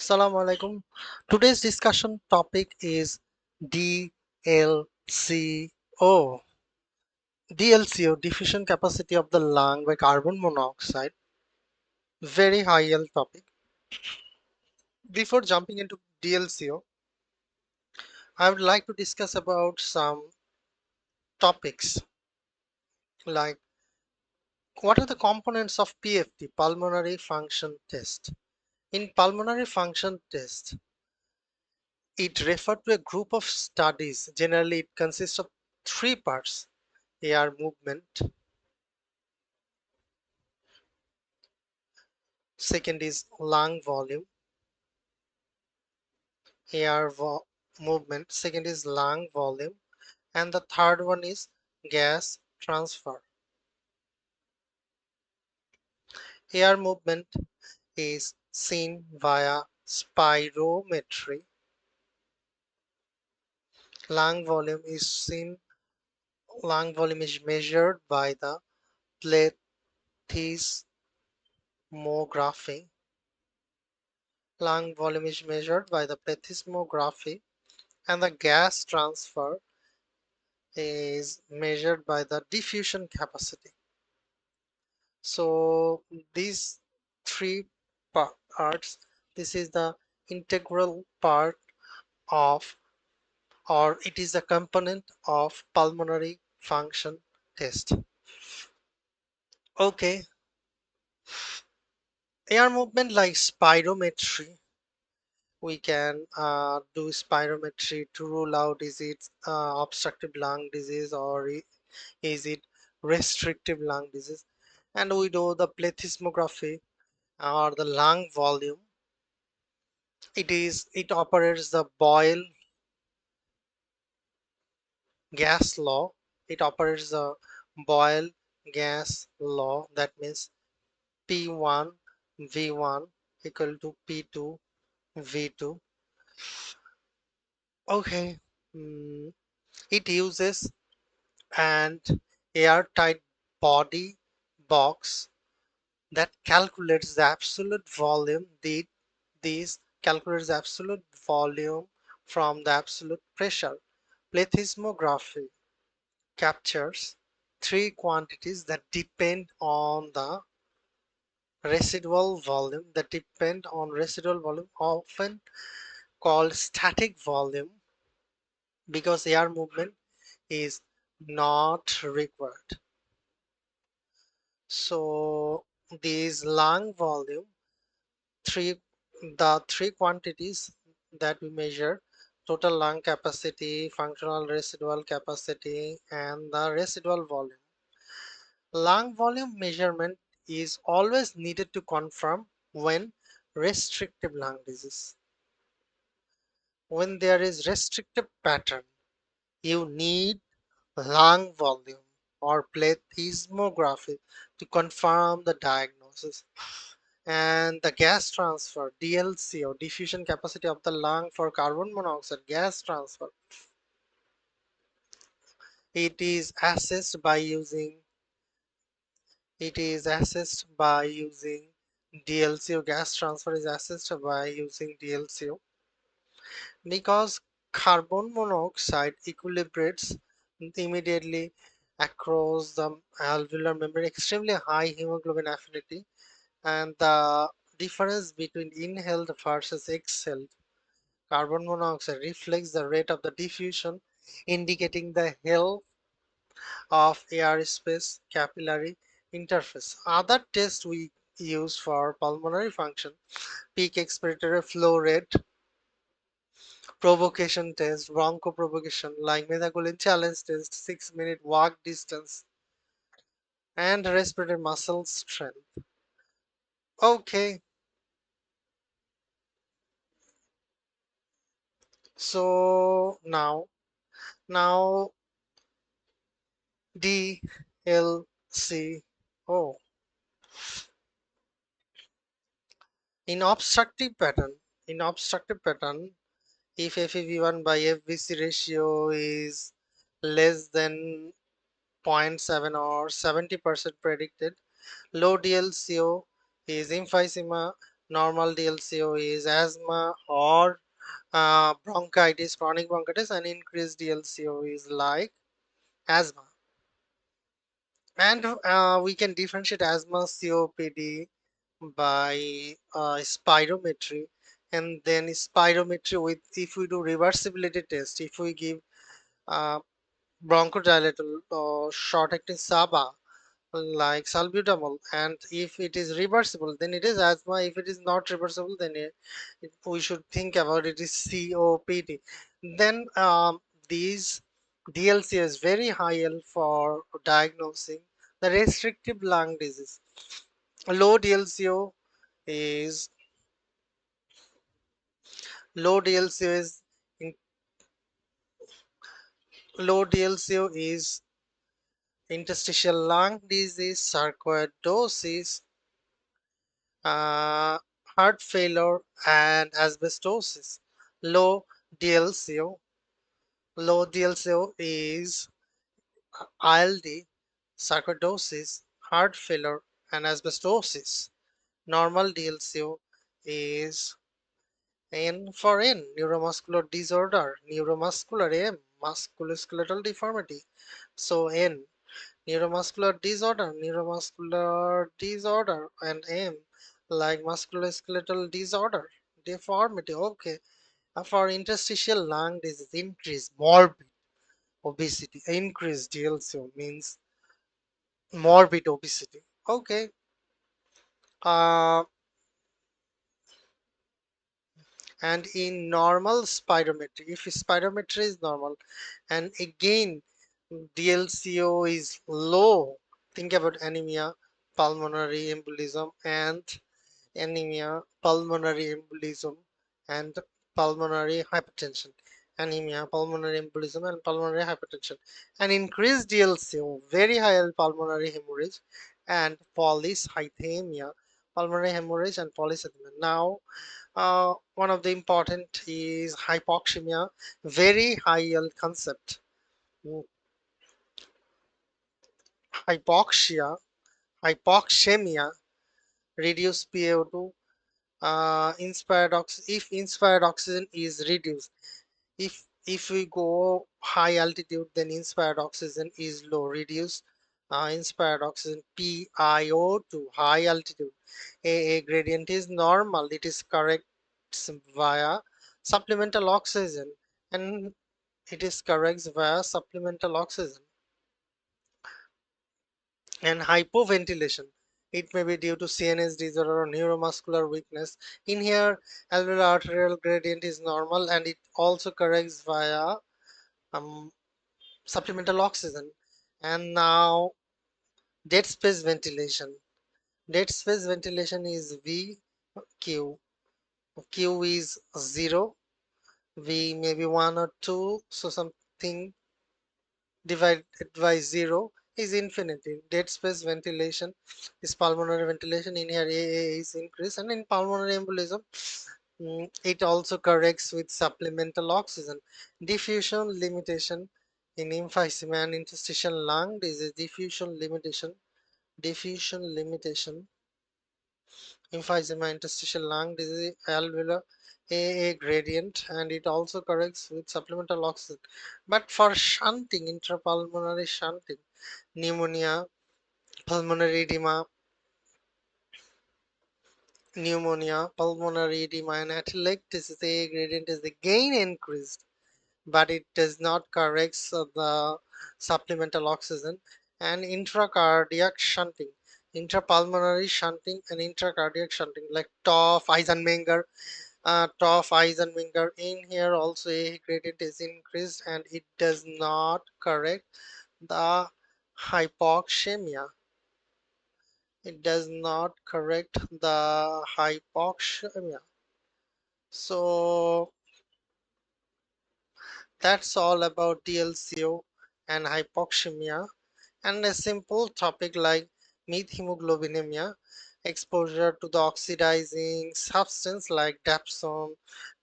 Assalamu alaikum. Today's discussion topic is DLCO. DLCO, diffusion capacity of the lung by carbon monoxide. Very high yield topic. Before jumping into DLCO, I would like to discuss about some topics like what are the components of PFT, pulmonary function test. In pulmonary function test, it refers to a group of studies. Generally, it consists of three parts: air movement, second is lung volume, air movement, second is lung volume, and the third one is gas transfer. Air movement is seen via spirometry. Lung volume is seen lung volume is measured by the plethysmography. Lung volume is measured by the plethysmography, and the gas transfer is measured by the diffusion capacity. So these three parts, this is the integral part of, or it is a component of pulmonary function test. Okay, air movement like spirometry, we can do spirometry to rule out is it obstructive lung disease or is it restrictive lung disease, and we do the plethysmography or the lung volume. It operates the Boyle gas law. It operates the Boyle gas law. That means P1 V1 equal to P2 V2. Okay, it uses an airtight body box that calculates the absolute volume. These calculates the absolute volume from the absolute pressure. Plethysmography captures three quantities that depend on the residual volume, often called static volume, because air movement is not required. So these lung volume, the three quantities that we measure: total lung capacity, functional residual capacity, and the residual volume. Lung volume measurement is always needed to confirm when restrictive lung disease. When there is restrictive pattern, you need lung volume or plethysmography to confirm the diagnosis. And the gas transfer, DLCO, diffusion capacity of the lung for carbon monoxide gas transfer, it is assessed by using DLCO. Gas transfer is assessed by using DLCO because carbon monoxide equilibrates immediately across the alveolar membrane, extremely high hemoglobin affinity, and the difference between inhaled versus exhaled carbon monoxide reflects the rate of the diffusion, indicating the health of airspace capillary interface. Other tests we use for pulmonary function: peak expiratory flow rate, provocation test, bronchoprovocation like methacholine challenge test, 6-minute walk distance, and respiratory muscle strength. Okay, so now DLCO. In obstructive pattern, if FEV1 by FVC ratio is less than 0.7 or 70% predicted, low DLCO is emphysema, Normal DLCO is asthma or bronchitis, chronic bronchitis, and increased DLCO is like asthma. And we can differentiate asthma COPD by spirometry, and then spirometry with, if we do reversibility test, if we give uh, bronchodilator or short-acting SABA like salbutamol, and if it is reversible then it is asthma. If it is not reversible, then we should think about it is COPD. Then these DLC is very high for diagnosing the restrictive lung disease. Low DLCO is low DLCO is in, low DLCO is interstitial lung disease, sarcoidosis, uh, heart failure, and asbestosis. Low DLCO. Low DLCO is ILD, sarcoidosis, heart failure, and asbestosis. Normal DLCO is N for N, neuromuscular disorder, neuromuscular M, musculoskeletal deformity. So N, neuromuscular disorder, and M, like musculoskeletal disorder, deformity. Okay. For interstitial lung disease, increase morbid obesity. Increased DLCO means morbid obesity. Okay. Uh, and in normal spirometry, if spirometry is normal, and again DLCO is low, think about anemia, pulmonary embolism, and anemia, pulmonary embolism, and pulmonary hypertension. Anemia, pulmonary embolism, and pulmonary hypertension. And increased DLCO, very high pulmonary hemorrhage, and polycythemia, pulmonary hemorrhage, and polycythemia. Now, one of the important is hypoxemia, very high concept. Mm, Hypoxia, hypoxemia, reduce PaO2, if inspired oxygen is reduced. If we go high altitude, then inspired oxygen is low, reduce inspired oxygen PiO2, high altitude. A gradient is normal, it is correct via supplemental oxygen, and it is correct via supplemental oxygen. And hypoventilation, it may be due to CNS disorder or neuromuscular weakness. In here, alveolar arterial gradient is normal, and it also corrects via um, supplemental oxygen. And now dead space ventilation. Dead space ventilation is VQ. Q is 0, V maybe 1 or 2, so something divided by 0 is infinity. Dead space ventilation is pulmonary ventilation. In here AA is increased, and in pulmonary embolism, it also corrects with supplemental oxygen. Diffusion limitation in emphysema and interstitial lung disease. Diffusion limitation, emphysema, interstitial lung disease, alveolar AA gradient, and it also corrects with supplemental oxygen. But for shunting, intrapulmonary shunting, pneumonia, pulmonary edema, pulmonary edema, and atelectasis, AA gradient is again increased, but it does not correct the supplemental oxygen. And intracardiac shunting, intrapulmonary shunting, and intracardiac shunting, like Eisenmenger. In here also a gradient is increased, and it does not correct the hypoxemia. It does not correct the hypoxemia. So that's all about DLCO and hypoxemia, and a simple topic like methemoglobinemia, exposure to the oxidizing substance like dapsone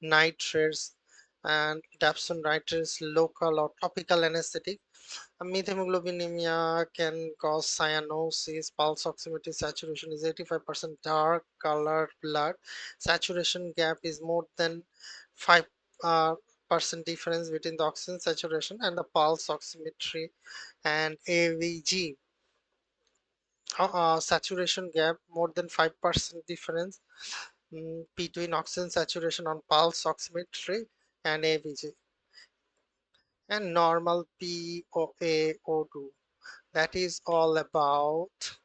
nitrates, and dapsone nitrates, local or topical anesthetic, Methemoglobinemia can cause cyanosis. Pulse oximetry saturation is 85% dark colored blood. Saturation gap is more than 5 percent difference between the oxygen saturation and the pulse oximetry and AVG. Saturation gap more than 5% difference between oxygen saturation on pulse oximetry and AVG, and normal PaO2. That is all about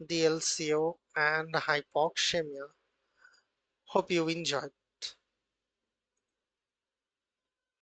DLCO and hypoxemia. Hope you enjoyed.